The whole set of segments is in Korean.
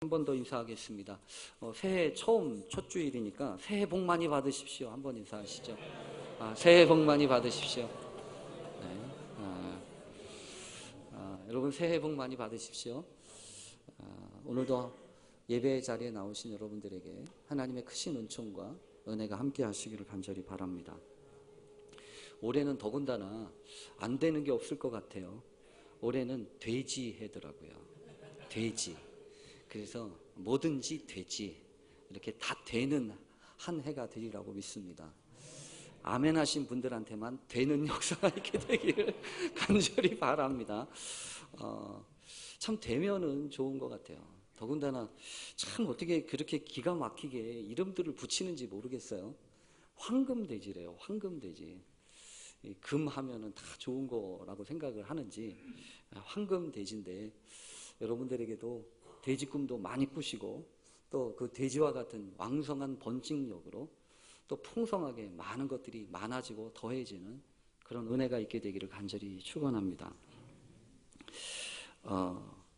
한 번 더 인사하겠습니다. 새해 처음 첫 주일이니까 새해 복 많이 받으십시오. 한번 인사하시죠. 새해 복 많이 받으십시오. 네. 여러분 새해 복 많이 받으십시오. 오늘도 예배 자리에 나오신 여러분들에게 하나님의 크신 은총과 은혜가 함께 하시기를 간절히 바랍니다. 올해는 더군다나 안 되는 게 없을 것 같아요. 올해는 돼지 해더라고요. 돼지. 그래서 뭐든지 되지, 이렇게 다 되는 한 해가 되리라고 믿습니다. 아멘 하신 분들한테만 되는 역사가 있게 되기를 간절히 바랍니다. 참 되면은 좋은 것 같아요. 더군다나 참 어떻게 그렇게 기가 막히게 이름들을 붙이는지 모르겠어요. 황금돼지래요. 황금돼지. 금 하면은 다 좋은 거라고 생각을 하는지 황금돼지인데, 여러분들에게도 돼지 꿈도 많이 꾸시고, 또 그 돼지와 같은 왕성한 번식력으로 또 풍성하게 많은 것들이 많아지고 더해지는 그런 은혜가 있게 되기를 간절히 축원합니다.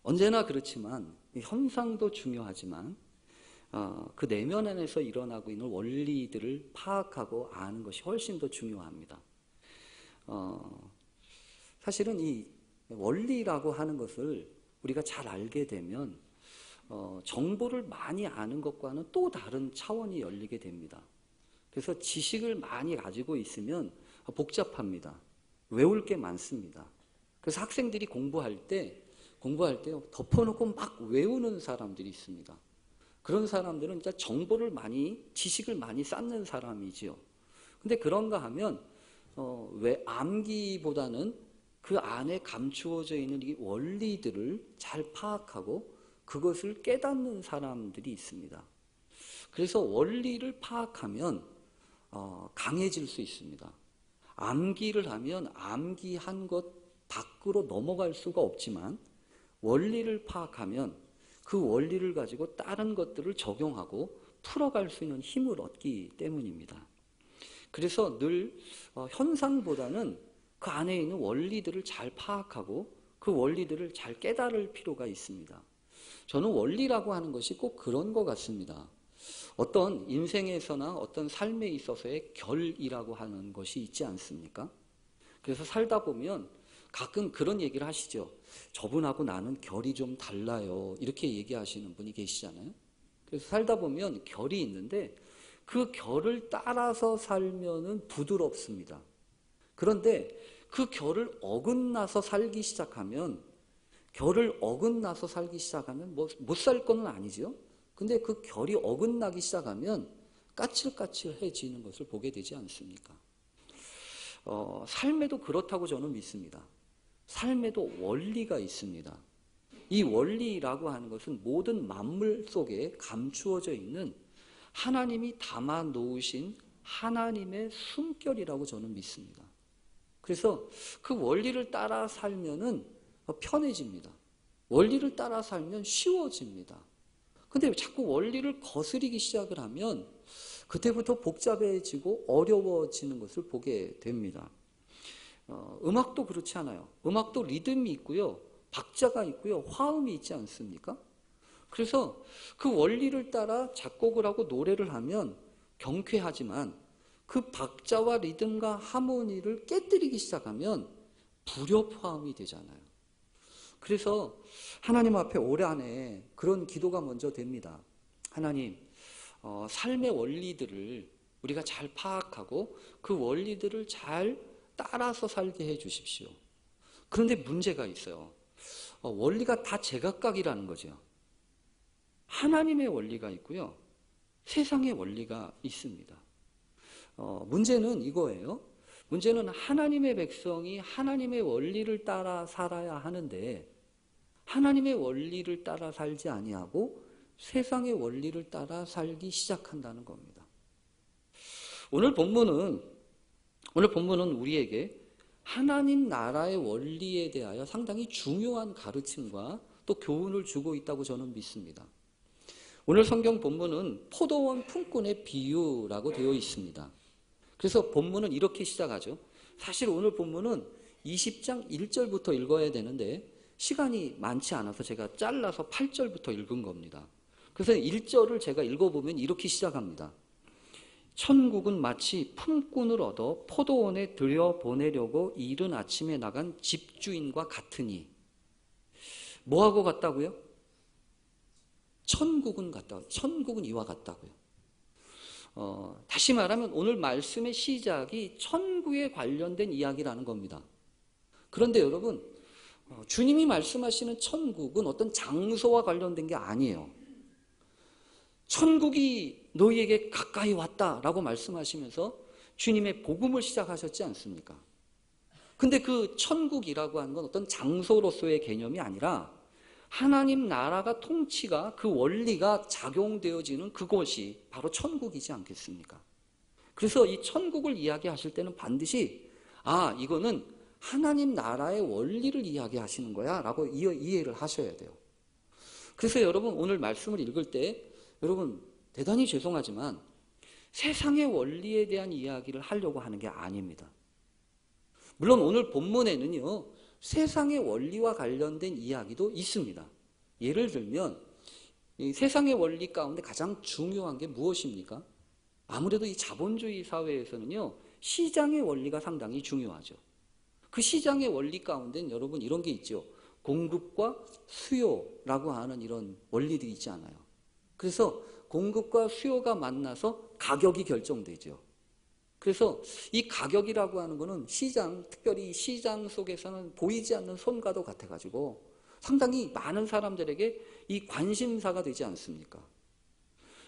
언제나 그렇지만 현상도 중요하지만 그 내면 안에서 일어나고 있는 원리들을 파악하고 아는 것이 훨씬 더 중요합니다. 사실은 이 원리라고 하는 것을 우리가 잘 알게 되면 정보를 많이 아는 것과는 또 다른 차원이 열리게 됩니다. 그래서 지식을 많이 가지고 있으면 복잡합니다. 외울 게 많습니다. 그래서 학생들이 공부할 때 덮어놓고 막 외우는 사람들이 있습니다. 그런 사람들은 진짜 정보를 지식을 많이 쌓는 사람이지요. 근데 그런가 하면 왜 암기보다는 그 안에 감추어져 있는 이 원리들을 잘 파악하고 그것을 깨닫는 사람들이 있습니다. 그래서 원리를 파악하면 강해질 수 있습니다. 암기를 하면 암기한 것 밖으로 넘어갈 수가 없지만, 원리를 파악하면 그 원리를 가지고 다른 것들을 적용하고 풀어갈 수 있는 힘을 얻기 때문입니다. 그래서 늘 현상보다는 그 안에 있는 원리들을 잘 파악하고 그 원리들을 잘 깨달을 필요가 있습니다. 저는 원리라고 하는 것이 꼭 그런 것 같습니다. 어떤 인생에서나 어떤 삶에 있어서의 결이라고 하는 것이 있지 않습니까? 그래서 살다 보면 가끔 그런 얘기를 하시죠. 저분하고 나는 결이 좀 달라요. 이렇게 얘기하시는 분이 계시잖아요. 그래서 살다 보면 결이 있는데 그 결을 따라서 살면은 부드럽습니다. 그런데 그 결을 어긋나서 살기 시작하면 못 살 거는 아니죠. 근데 그 결이 어긋나기 시작하면 까칠까칠해지는 것을 보게 되지 않습니까? 삶에도 그렇다고 저는 믿습니다. 삶에도 원리가 있습니다. 이 원리라고 하는 것은 모든 만물 속에 감추어져 있는 하나님이 담아 놓으신 하나님의 숨결이라고 저는 믿습니다. 그래서 그 원리를 따라 살면은 편해집니다. 원리를 따라 살면 쉬워집니다. 근데 자꾸 원리를 거스르기 시작을 하면 그때부터 복잡해지고 어려워지는 것을 보게 됩니다. 음악도 그렇지 않아요. 음악도 리듬이 있고요, 박자가 있고요, 화음이 있지 않습니까? 그래서 그 원리를 따라 작곡을 하고 노래를 하면 경쾌하지만 그 박자와 리듬과 하모니를 깨뜨리기 시작하면 불협화음이 되잖아요. 그래서 하나님 앞에 올 한해 그런 기도가 먼저 됩니다. 하나님, 삶의 원리들을 우리가 잘 파악하고 그 원리들을 잘 따라서 살게 해 주십시오. 그런데 문제가 있어요. 원리가 다 제각각이라는 거죠. 하나님의 원리가 있고요, 세상의 원리가 있습니다. 문제는 이거예요. 문제는 하나님의 백성이 하나님의 원리를 따라 살아야 하는데 하나님의 원리를 따라 살지 아니하고 세상의 원리를 따라 살기 시작한다는 겁니다. 오늘 본문은 우리에게 하나님 나라의 원리에 대하여 상당히 중요한 가르침과 또 교훈을 주고 있다고 저는 믿습니다. 오늘 성경 본문은 포도원 품꾼의 비유라고 되어 있습니다. 그래서 본문은 이렇게 시작하죠. 사실 오늘 본문은 20장 1절부터 읽어야 되는데 시간이 많지 않아서 제가 잘라서 8절부터 읽은 겁니다. 그래서 1절을 제가 읽어보면 이렇게 시작합니다. 천국은 마치 품꾼을 얻어 포도원에 들여보내려고 이른 아침에 나간 집주인과 같으니. 뭐하고 같다고요? 천국은 같다고요. 천국은 이와 같다고요. 다시 말하면 오늘 말씀의 시작이 천국에 관련된 이야기라는 겁니다. 그런데 여러분, 주님이 말씀하시는 천국은 어떤 장소와 관련된 게 아니에요. 천국이 너희에게 가까이 왔다라고 말씀하시면서 주님의 복음을 시작하셨지 않습니까? 근데 그 천국이라고 하는 건 어떤 장소로서의 개념이 아니라 하나님 나라가 통치가 그 원리가 작용되어지는 그곳이 바로 천국이지 않겠습니까? 그래서 이 천국을 이야기하실 때는 반드시 이거는 하나님 나라의 원리를 이야기하시는 거야 라고 이해를 하셔야 돼요. 그래서 여러분 오늘 말씀을 읽을 때 여러분 대단히 죄송하지만 세상의 원리에 대한 이야기를 하려고 하는 게 아닙니다. 물론 오늘 본문에는요 세상의 원리와 관련된 이야기도 있습니다. 예를 들면 이 세상의 원리 가운데 가장 중요한 게 무엇입니까? 아무래도 이 자본주의 사회에서는요 시장의 원리가 상당히 중요하죠. 그 시장의 원리 가운데는 여러분 이런 게 있죠. 공급과 수요라고 하는 이런 원리들이 있지 않아요. 그래서 공급과 수요가 만나서 가격이 결정되죠. 그래서 이 가격이라고 하는 거는 시장, 특별히 시장 속에서는 보이지 않는 손과도 같아가지고 상당히 많은 사람들에게 이 관심사가 되지 않습니까?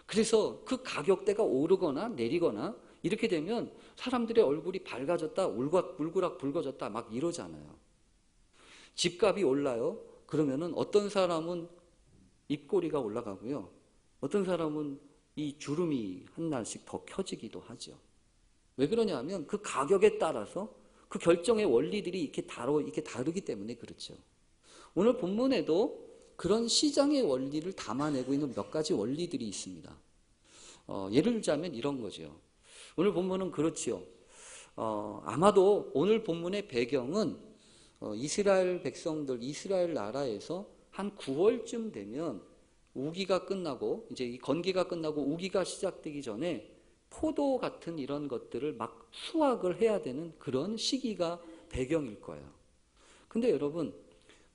그래서 그 가격대가 오르거나 내리거나 이렇게 되면 사람들의 얼굴이 밝아졌다, 울그락 붉어졌다 막 이러잖아요. 집값이 올라요. 그러면은 어떤 사람은 입꼬리가 올라가고요. 어떤 사람은 이 주름이 한 날씩 더 켜지기도 하죠. 왜 그러냐면 그 가격에 따라서 그 결정의 원리들이 이렇게 다르기 때문에 그렇죠. 오늘 본문에도 그런 시장의 원리를 담아내고 있는 몇 가지 원리들이 있습니다. 예를 들자면 이런 거죠. 오늘 본문은 그렇지요. 아마도 오늘 본문의 배경은 이스라엘 백성들, 이스라엘 나라에서 한 9월쯤 되면 우기가 끝나고 이제 이 건기가 끝나고 우기가 시작되기 전에 포도 같은 이런 것들을 막 수확을 해야 되는 그런 시기가 배경일 거예요. 근데 여러분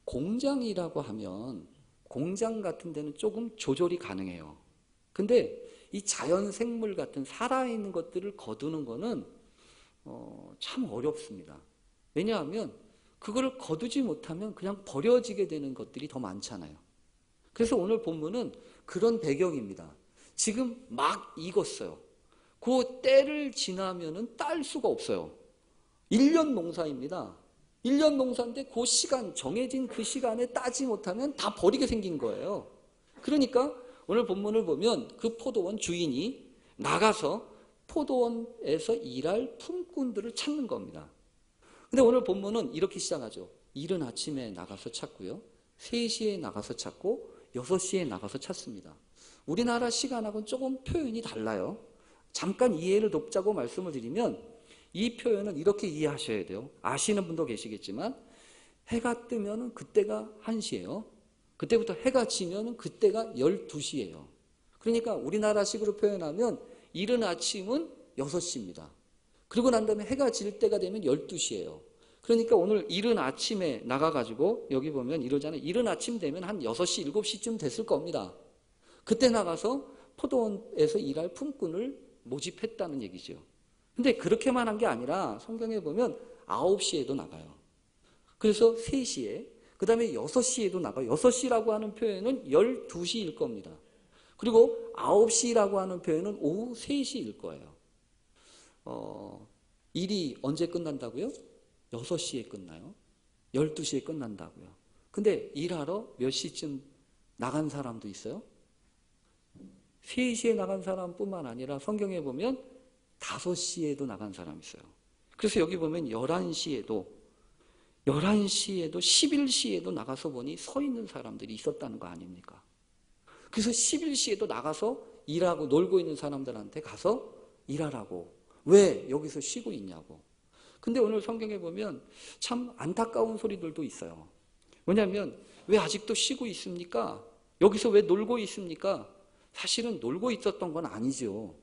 공장이라고 하면 공장 같은 데는 조금 조절이 가능해요. 근데 이 자연생물 같은 살아있는 것들을 거두는 거는 참 어렵습니다. 왜냐하면 그거를 거두지 못하면 그냥 버려지게 되는 것들이 더 많잖아요. 그래서 오늘 본문은 그런 배경입니다. 지금 막 익었어요. 그 때를 지나면은 딸 수가 없어요. 1년 농사입니다. 1년 농사인데 그 시간, 정해진 그 시간에 따지 못하면 다 버리게 생긴 거예요. 그러니까 오늘 본문을 보면 그 포도원 주인이 나가서 포도원에서 일할 품꾼들을 찾는 겁니다. 근데 오늘 본문은 이렇게 시작하죠. 이른 아침에 나가서 찾고요. 3시에 나가서 찾고 6시에 나가서 찾습니다. 우리나라 시간하고는 조금 표현이 달라요. 잠깐 이해를 돕자고 말씀을 드리면 이 표현은 이렇게 이해하셔야 돼요. 아시는 분도 계시겠지만 해가 뜨면 그때가 1시예요. 그때부터 해가 지면 그때가 12시예요. 그러니까 우리나라식으로 표현하면 이른 아침은 6시입니다. 그리고 난 다음에 해가 질 때가 되면 12시예요. 그러니까 오늘 이른 아침에 나가가지고 여기 보면 이러잖아요. 이른 아침 되면 한 6시, 7시쯤 됐을 겁니다. 그때 나가서 포도원에서 일할 품꾼을 모집했다는 얘기죠. 근데 그렇게만 한 게 아니라 성경에 보면 9시에도 나가요. 그래서 3시에, 그 다음에 6시에도 나가요. 6시라고 하는 표현은 12시일 겁니다. 그리고 9시라고 하는 표현은 오후 3시일 거예요. 일이 언제 끝난다고요? 6시에 끝나요. 12시에 끝난다고요. 근데 일하러 몇 시쯤 나간 사람도 있어요? 3시에 나간 사람뿐만 아니라 성경에 보면 5시에도 나간 사람이 있어요. 그래서 여기 보면 11시에도 11시에도 나가서 보니 서 있는 사람들이 있었다는 거 아닙니까? 그래서 11시에도 나가서 일하고 놀고 있는 사람들한테 가서 일하라고. 왜 여기서 쉬고 있냐고. 근데 오늘 성경에 보면 참 안타까운 소리들도 있어요. 왜냐하면 왜 아직도 쉬고 있습니까? 여기서 왜 놀고 있습니까? 사실은 놀고 있었던 건 아니죠.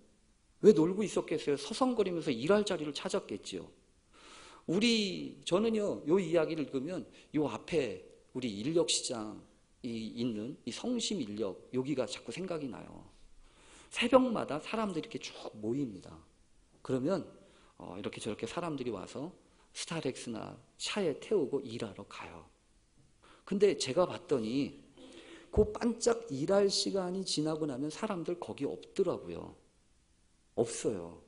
왜 놀고 있었겠어요? 서성거리면서 일할 자리를 찾았겠지요. 저는요, 요 이야기를 읽으면 요 앞에 우리 인력시장이 있는 이 성심 인력, 여기가 자꾸 생각이 나요. 새벽마다 사람들이 이렇게 쭉 모입니다. 그러면 이렇게 저렇게 사람들이 와서 스타렉스나 차에 태우고 일하러 가요. 근데 제가 봤더니 그 반짝 일할 시간이 지나고 나면 사람들 거기 없더라고요. 없어요.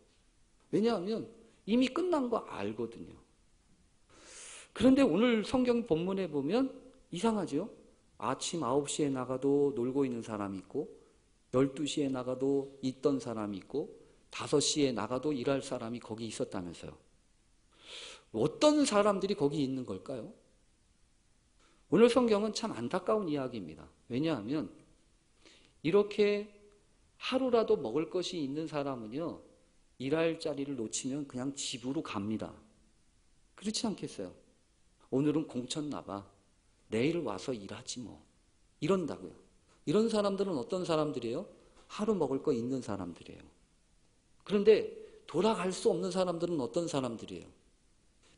왜냐하면 이미 끝난 거 알거든요. 그런데 오늘 성경 본문에 보면 이상하죠? 아침 9시에 나가도 놀고 있는 사람이 있고 12시에 나가도 있던 사람이 있고 5시에 나가도 일할 사람이 거기 있었다면서요. 어떤 사람들이 거기 있는 걸까요? 오늘 성경은 참 안타까운 이야기입니다. 왜냐하면 이렇게 하루라도 먹을 것이 있는 사람은요, 일할 자리를 놓치면 그냥 집으로 갑니다. 그렇지 않겠어요? 오늘은 공쳤나 봐. 내일 와서 일하지 뭐. 이런다고요. 이런 사람들은 어떤 사람들이에요? 하루 먹을 거 있는 사람들이에요. 그런데 돌아갈 수 없는 사람들은 어떤 사람들이에요?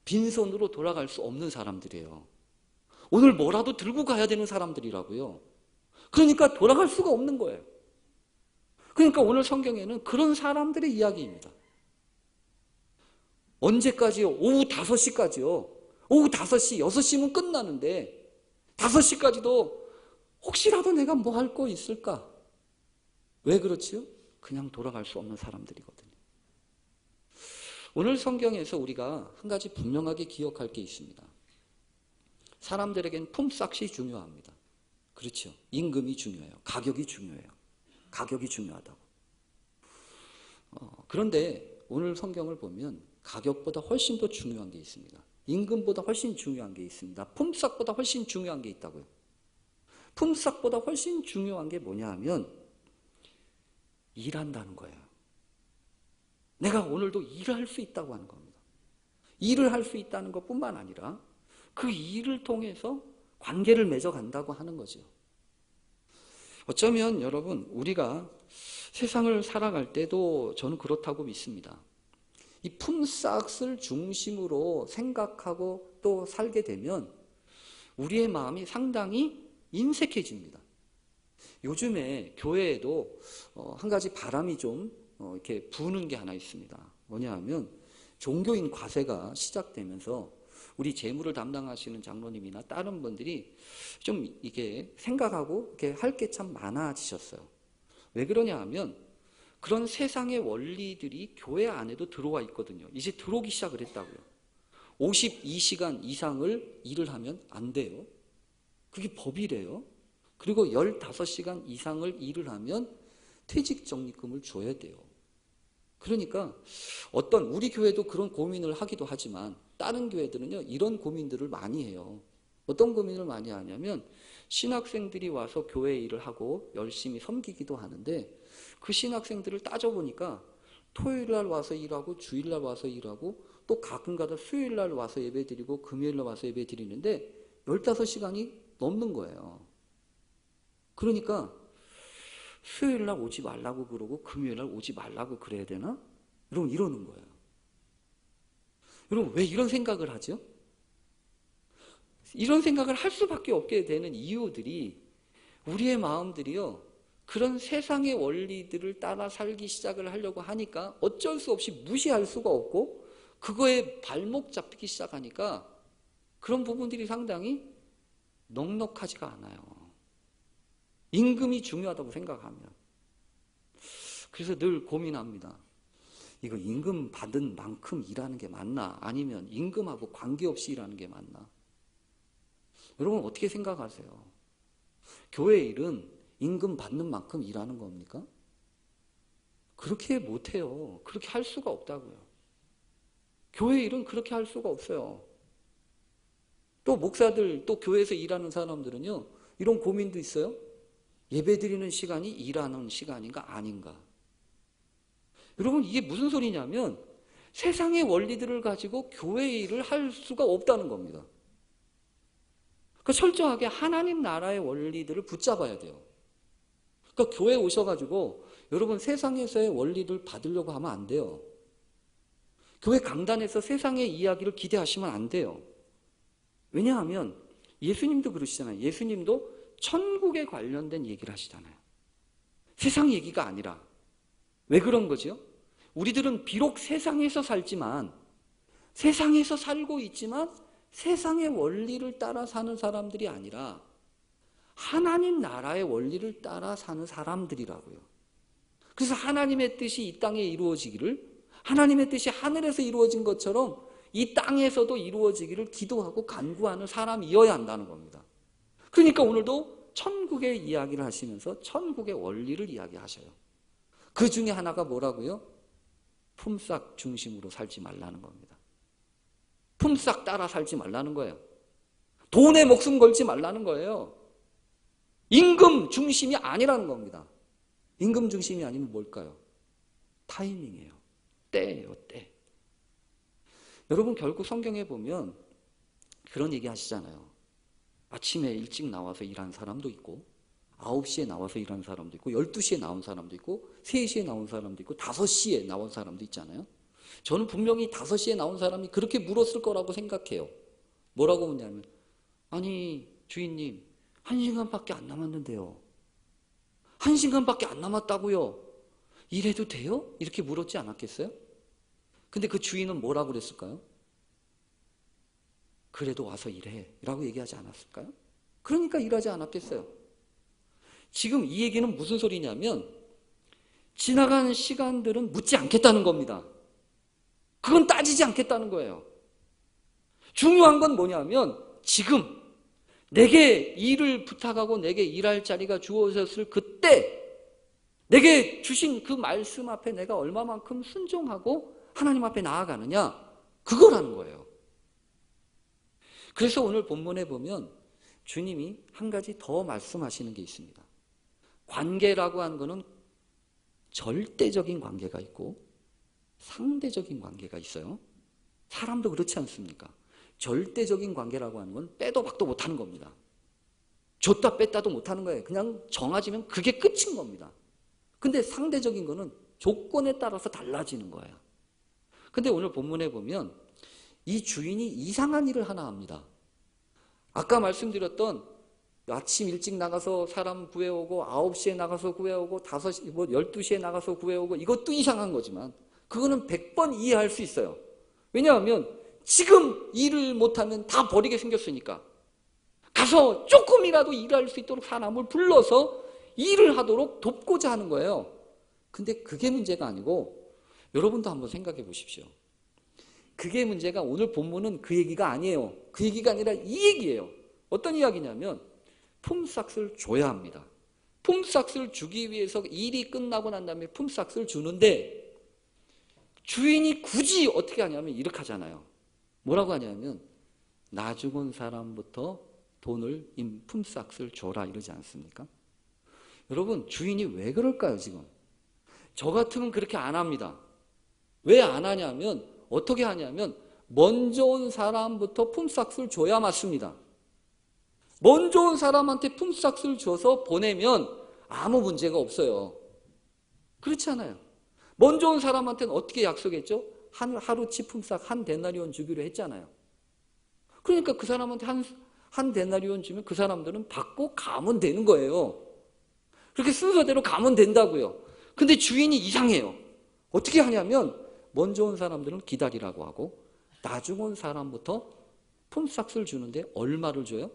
빈손으로 돌아갈 수 없는 사람들이에요. 오늘 뭐라도 들고 가야 되는 사람들이라고요. 그러니까 돌아갈 수가 없는 거예요. 그러니까 오늘 성경에는 그런 사람들의 이야기입니다. 언제까지요? 오후 5시까지요. 오후 5시, 6시면 끝나는데 5시까지도 혹시라도 내가 뭐 할 거 있을까? 왜 그렇지요? 그냥 돌아갈 수 없는 사람들이거든요. 오늘 성경에서 우리가 한 가지 분명하게 기억할 게 있습니다. 사람들에겐 품삯이 중요합니다. 그렇죠. 임금이 중요해요. 가격이 중요해요. 가격이 중요하다고. 그런데 오늘 성경을 보면 가격보다 훨씬 더 중요한 게 있습니다. 임금보다 훨씬 중요한 게 있습니다. 품삯보다 훨씬 중요한 게 있다고요. 품삯보다 훨씬 중요한 게 뭐냐 하면 일한다는 거예요. 내가 오늘도 일을 할 수 있다고 하는 겁니다. 일을 할 수 있다는 것뿐만 아니라 그 일을 통해서 관계를 맺어간다고 하는 거죠. 어쩌면 여러분 우리가 세상을 살아갈 때도 저는 그렇다고 믿습니다. 이 품삯을 중심으로 생각하고 또 살게 되면 우리의 마음이 상당히 인색해집니다. 요즘에 교회에도 한 가지 바람이 좀 이렇게 부는 게 하나 있습니다. 뭐냐 하면 종교인 과세가 시작되면서 우리 재무를 담당하시는 장로님이나 다른 분들이 좀 이게 생각하고 이렇게 할 게 참 많아지셨어요. 왜 그러냐 하면 그런 세상의 원리들이 교회 안에도 들어와 있거든요. 이제 들어오기 시작을 했다고요. 52시간 이상을 일을 하면 안 돼요. 그게 법이래요. 그리고 15시간 이상을 일을 하면 퇴직 적립금을 줘야 돼요. 그러니까 우리 교회도 그런 고민을 하기도 하지만 다른 교회들은요, 이런 고민들을 많이 해요. 어떤 고민을 많이 하냐면 신학생들이 와서 교회 일을 하고 열심히 섬기기도 하는데 그 신학생들을 따져보니까 토요일날 와서 일하고 주일날 와서 일하고 또 가끔가다 수요일날 와서 예배드리고 금요일날 와서 예배드리는데 15시간이 넘는 거예요. 그러니까 수요일날 오지 말라고 그러고 금요일날 오지 말라고 그래야 되나? 여러분 이러는 거예요. 여러분 왜 이런 생각을 하죠? 이런 생각을 할 수밖에 없게 되는 이유들이 우리의 마음들이요. 그런 세상의 원리들을 따라 살기 시작을 하려고 하니까 어쩔 수 없이 무시할 수가 없고 그거에 발목 잡히기 시작하니까 그런 부분들이 상당히 넉넉하지가 않아요. 임금이 중요하다고 생각하면. 그래서 늘 고민합니다. 이거 임금 받은 만큼 일하는 게 맞나? 아니면 임금하고 관계없이 일하는 게 맞나? 여러분 어떻게 생각하세요? 교회 일은 임금 받는 만큼 일하는 겁니까? 그렇게 못해요. 그렇게 할 수가 없다고요. 교회 일은 그렇게 할 수가 없어요. 또 목사들, 또 교회에서 일하는 사람들은요, 이런 고민도 있어요. 예배드리는 시간이 일하는 시간인가 아닌가. 여러분 이게 무슨 소리냐면 세상의 원리들을 가지고 교회 일을 할 수가 없다는 겁니다. 그러니까 철저하게 하나님 나라의 원리들을 붙잡아야 돼요. 그러니까 교회 오셔가지고 여러분 세상에서의 원리를 받으려고 하면 안 돼요. 교회 강단에서 세상의 이야기를 기대하시면 안 돼요. 왜냐하면 예수님도 그러시잖아요. 예수님도 천국에 관련된 얘기를 하시잖아요. 세상 얘기가 아니라. 왜 그런 거죠? 우리들은 비록 세상에서 살지만, 세상에서 살고 있지만 세상의 원리를 따라 사는 사람들이 아니라 하나님 나라의 원리를 따라 사는 사람들이라고요. 그래서 하나님의 뜻이 이 땅에 이루어지기를, 하나님의 뜻이 하늘에서 이루어진 것처럼 이 땅에서도 이루어지기를 기도하고 간구하는 사람이어야 한다는 겁니다. 그러니까 오늘도 천국의 이야기를 하시면서 천국의 원리를 이야기하셔요. 그 중에 하나가 뭐라고요? 품삯 중심으로 살지 말라는 겁니다. 품삯 따라 살지 말라는 거예요. 돈에 목숨 걸지 말라는 거예요. 임금 중심이 아니라는 겁니다. 임금 중심이 아니면 뭘까요? 타이밍이에요. 때예요, 때. 여러분 결국 성경에 보면 그런 얘기 하시잖아요. 아침에 일찍 나와서 일하는 사람도 있고 9시에 나와서 일하는 사람도 있고 12시에 나온 사람도 있고 3시에 나온 사람도 있고 5시에 나온 사람도 있잖아요. 저는 분명히 5시에 나온 사람이 그렇게 물었을 거라고 생각해요. 뭐라고 묻냐면 아니 주인님 1시간밖에 안 남았는데요. 1시간밖에 안 남았다고요. 일해도 돼요? 이렇게 물었지 않았겠어요? 근데 그 주인은 뭐라고 그랬을까요? 그래도 와서 일해 라고 얘기하지 않았을까요? 그러니까 일하지 않았겠어요. 지금 이 얘기는 무슨 소리냐면 지나간 시간들은 묻지 않겠다는 겁니다. 그건 따지지 않겠다는 거예요. 중요한 건 뭐냐면 지금 내게 일을 부탁하고 내게 일할 자리가 주어졌을 그때 내게 주신 그 말씀 앞에 내가 얼마만큼 순종하고 하나님 앞에 나아가느냐, 그거라는 거예요. 그래서 오늘 본문에 보면 주님이 한 가지 더 말씀하시는 게 있습니다. 관계라고 하는 거는 절대적인 관계가 있고 상대적인 관계가 있어요. 사람도 그렇지 않습니까? 절대적인 관계라고 하는 건 빼도 박도 못하는 겁니다. 줬다 뺐다도 못하는 거예요. 그냥 정해지면 그게 끝인 겁니다. 근데 상대적인 거는 조건에 따라서 달라지는 거예요. 근데 오늘 본문에 보면 이 주인이 이상한 일을 하나 합니다. 아까 말씀드렸던 아침 일찍 나가서 사람 구해오고 9시에 나가서 구해오고 12시에 나가서 구해오고 이것도 이상한 거지만 그거는 100번 이해할 수 있어요. 왜냐하면 지금 일을 못하면 다 버리게 생겼으니까 가서 조금이라도 일할 수 있도록 사람을 불러서 일을 하도록 돕고자 하는 거예요. 근데 그게 문제가 아니고 여러분도 한번 생각해 보십시오. 그게 문제가 오늘 본문은 그 얘기가 아니에요. 그 얘기가 아니라 이 얘기예요. 어떤 이야기냐면 품삯을 줘야 합니다. 품삯을 주기 위해서 일이 끝나고 난 다음에 품삯을 주는데 주인이 굳이 어떻게 하냐면 이렇게 하잖아요. 뭐라고 하냐면 나 죽은 사람부터 돈을 품삯을 줘라 이러지 않습니까? 여러분 주인이 왜 그럴까요 지금? 저 같으면 그렇게 안 합니다. 왜 안 하냐면 어떻게 하냐면 먼저 온 사람부터 품삯을 줘야 맞습니다. 먼저 온 사람한테 품삯을 줘서 보내면 아무 문제가 없어요. 그렇지 않아요. 먼저 온 사람한테는 어떻게 약속했죠? 하루치 품삯 한 데나리온 주기로 했잖아요. 그러니까 그 사람한테 한 데나리온 주면 그 사람들은 받고 가면 되는 거예요. 그렇게 순서대로 가면 된다고요. 근데 주인이 이상해요. 어떻게 하냐면 먼저 온 사람들은 기다리라고 하고 나중 온 사람부터 품삯을 주는데 얼마를 줘요?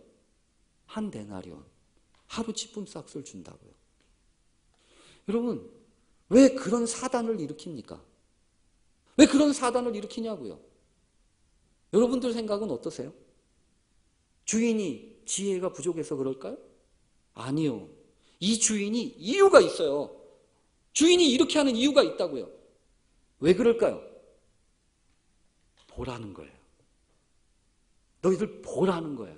한 데나리온. 하루치 품삯을 준다고요. 여러분 왜 그런 사단을 일으킵니까? 왜 그런 사단을 일으키냐고요? 여러분들 생각은 어떠세요? 주인이 지혜가 부족해서 그럴까요? 아니요. 이 주인이 이유가 있어요. 주인이 이렇게 하는 이유가 있다고요. 왜 그럴까요? 보라는 거예요. 너희들 보라는 거예요.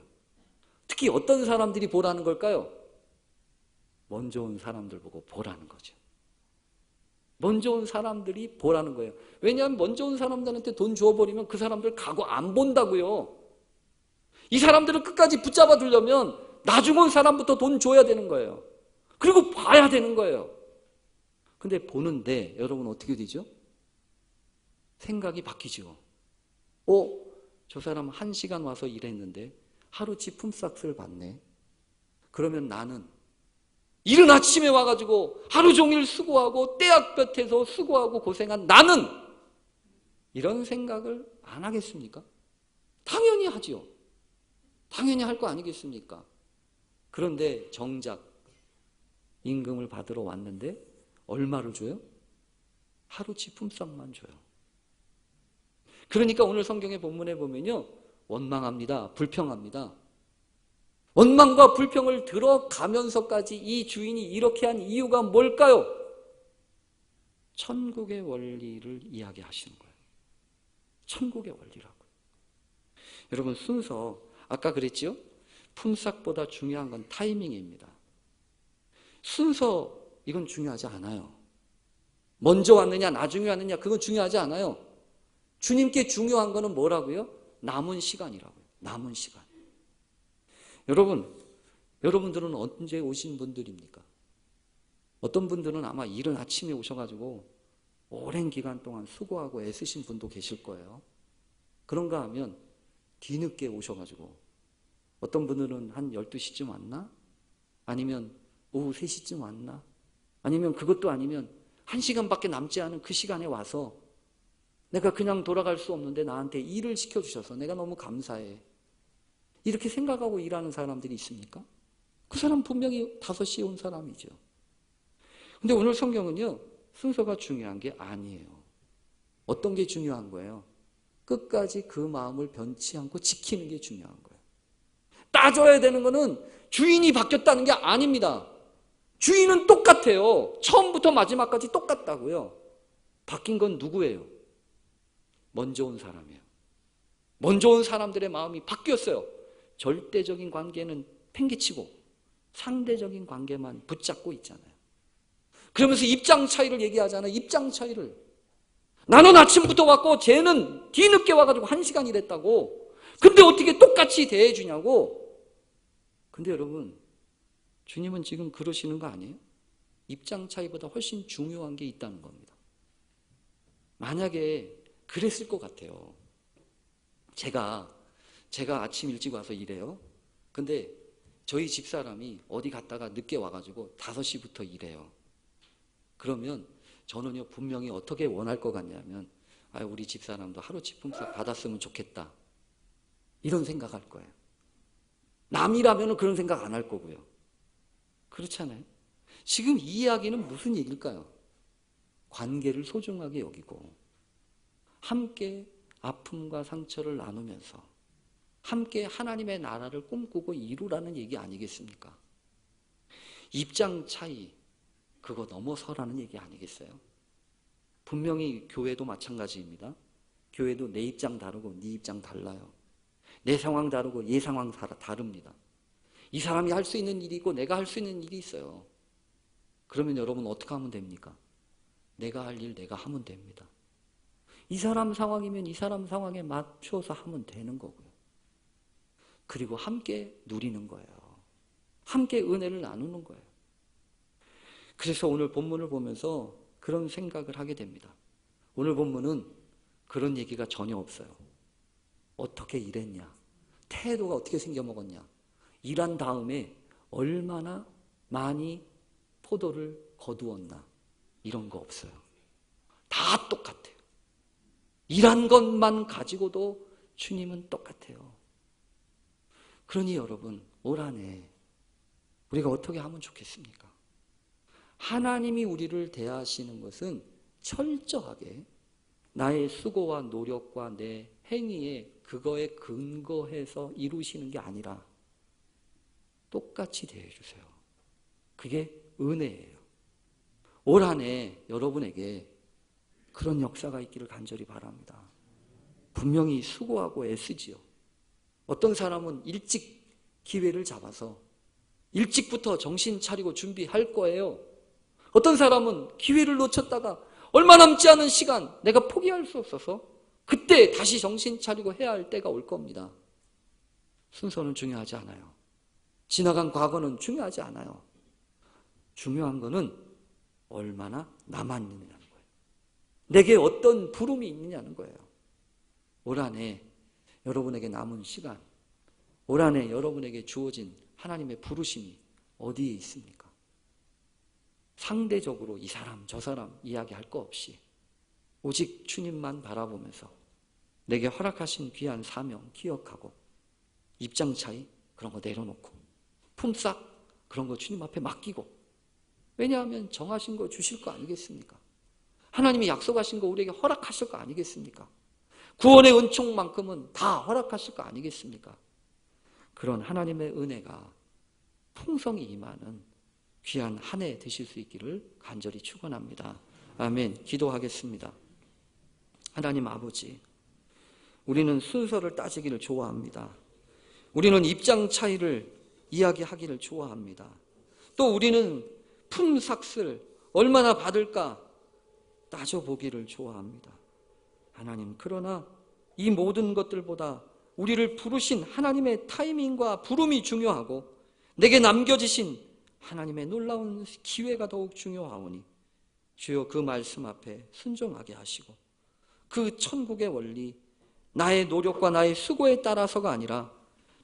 특히 어떤 사람들이 보라는 걸까요? 먼저 온 사람들 보고 보라는 거죠. 먼저 온 사람들이 보라는 거예요. 왜냐하면 먼저 온 사람들한테 돈 줘버리면 그 사람들 가고 안 본다고요. 이 사람들을 끝까지 붙잡아 두려면 나중 온 사람부터 돈 줘야 되는 거예요. 그리고 봐야 되는 거예요. 근데 보는데 여러분 어떻게 되죠? 생각이 바뀌죠. 저 사람 1시간 와서 일했는데 하루치 품삯을 받네. 그러면 나는 이른 아침에 와가지고 하루 종일 수고하고 떼약볕에서 수고하고 고생한 나는 이런 생각을 안 하겠습니까? 당연히 하지요. 당연히 할 거 아니겠습니까? 그런데 정작 임금을 받으러 왔는데 얼마를 줘요? 하루치 품삯만 줘요. 그러니까 오늘 성경의 본문에 보면요, 원망합니다. 불평합니다. 원망과 불평을 들어가면서까지 이 주인이 이렇게 한 이유가 뭘까요? 천국의 원리를 이야기하시는 거예요. 천국의 원리라고. 여러분, 순서 아까 그랬지요? 품삯보다 중요한 건 타이밍입니다. 순서 이건 중요하지 않아요. 먼저 왔느냐 나중에 왔느냐 그건 중요하지 않아요. 주님께 중요한 거는 뭐라고요? 남은 시간이라고요. 남은 시간. 여러분들은 언제 오신 분들입니까? 어떤 분들은 아마 이른 아침에 오셔가지고 오랜 기간 동안 수고하고 애쓰신 분도 계실 거예요. 그런가 하면 뒤늦게 오셔가지고 어떤 분들은 한 12시쯤 왔나? 아니면 오후 3시쯤 왔나? 아니면 그것도 아니면 1시간밖에 남지 않은 그 시간에 와서 내가 그냥 돌아갈 수 없는데 나한테 일을 시켜주셔서 내가 너무 감사해. 이렇게 생각하고 일하는 사람들이 있습니까? 그 사람 분명히 5시에 온 사람이죠. 근데 오늘 성경은요, 순서가 중요한 게 아니에요. 어떤 게 중요한 거예요? 끝까지 그 마음을 변치 않고 지키는 게 중요한 거예요. 따져야 되는 거는 주인이 바뀌었다는 게 아닙니다. 주인은 똑같아요. 처음부터 마지막까지 똑같다고요. 바뀐 건 누구예요? 먼저 온 사람이에요. 먼저 온 사람들의 마음이 바뀌었어요. 절대적인 관계는 팽개치고 상대적인 관계만 붙잡고 있잖아요. 그러면서 입장 차이를 얘기하잖아요. 입장 차이를. 나는 아침부터 왔고 쟤는 뒤늦게 와가지고 1시간 일했다고. 근데 어떻게 똑같이 대해주냐고. 근데 여러분, 주님은 지금 그러시는 거 아니에요? 입장 차이보다 훨씬 중요한 게 있다는 겁니다. 만약에 그랬을 것 같아요. 제가 아침 일찍 와서 일해요. 근데 저희 집사람이 어디 갔다가 늦게 와가지고 5시부터 일해요. 그러면 저는요, 분명히 어떻게 원할 것 같냐면, 우리 집사람도 하루치 품삯 받았으면 좋겠다. 이런 생각할 거예요. 남이라면 그런 생각 안 할 거고요. 그렇잖아요. 지금 이 이야기는 무슨 얘기일까요? 관계를 소중하게 여기고 함께 아픔과 상처를 나누면서 함께 하나님의 나라를 꿈꾸고 이루라는 얘기 아니겠습니까? 입장 차이, 그거 넘어서라는 얘기 아니겠어요? 분명히 교회도 마찬가지입니다. 교회도 내 입장 다르고 네 입장 달라요. 내 상황 다르고 얘 상황 다릅니다. 이 사람이 할 수 있는 일이 있고 내가 할 수 있는 일이 있어요. 그러면 여러분 어떻게 하면 됩니까? 내가 할 일 내가 하면 됩니다. 이 사람 상황이면 이 사람 상황에 맞춰서 하면 되는 거고요. 그리고 함께 누리는 거예요. 함께 은혜를 나누는 거예요. 그래서 오늘 본문을 보면서 그런 생각을 하게 됩니다. 오늘 본문은 그런 얘기가 전혀 없어요. 어떻게 일했냐? 태도가 어떻게 생겨먹었냐? 일한 다음에 얼마나 많이 포도를 거두었나? 이런 거 없어요. 다 똑같아요. 일한 것만 가지고도 주님은 똑같아요. 그러니 여러분, 올 한 해 우리가 어떻게 하면 좋겠습니까? 하나님이 우리를 대하시는 것은 철저하게 나의 수고와 노력과 내 행위에 그거에 근거해서 이루시는 게 아니라 똑같이 대해주세요. 그게 은혜예요. 올 한 해 여러분에게 그런 역사가 있기를 간절히 바랍니다. 분명히 수고하고 애쓰지요. 어떤 사람은 일찍 기회를 잡아서 일찍부터 정신 차리고 준비할 거예요. 어떤 사람은 기회를 놓쳤다가 얼마 남지 않은 시간 내가 포기할 수 없어서 그때 다시 정신 차리고 해야 할 때가 올 겁니다. 순서는 중요하지 않아요. 지나간 과거는 중요하지 않아요. 중요한 거는 얼마나 남아있느냐는 거예요. 내게 어떤 부름이 있느냐는 거예요. 올 한해 여러분에게 남은 시간, 올 한해 여러분에게 주어진 하나님의 부르심이 어디에 있습니까? 상대적으로 이 사람 저 사람 이야기할 거 없이 오직 주님만 바라보면서 내게 허락하신 귀한 사명 기억하고 입장 차이 그런 거 내려놓고 품삯 그런 거 주님 앞에 맡기고, 왜냐하면 정하신 거 주실 거 아니겠습니까? 하나님이 약속하신 거 우리에게 허락하실 거 아니겠습니까? 구원의 은총만큼은 다 허락하실 거 아니겠습니까? 그런 하나님의 은혜가 풍성히 임하는 귀한 한 해 되실 수 있기를 간절히 축원합니다. 아멘. 기도하겠습니다. 하나님 아버지, 우리는 순서를 따지기를 좋아합니다. 우리는 입장 차이를 이야기하기를 좋아합니다. 또 우리는 품삯을 얼마나 받을까 따져보기를 좋아합니다. 하나님, 그러나 이 모든 것들보다 우리를 부르신 하나님의 타이밍과 부름이 중요하고 내게 남겨지신 하나님의 놀라운 기회가 더욱 중요하오니 주여 그 말씀 앞에 순종하게 하시고 그 천국의 원리, 나의 노력과 나의 수고에 따라서가 아니라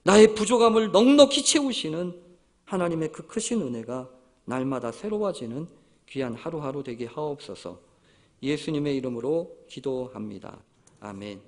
나의 부족함을 넉넉히 채우시는 하나님의 그 크신 은혜가 날마다 새로워지는 귀한 하루하루 되게 하옵소서. 예수님의 이름으로 기도합니다. 아멘.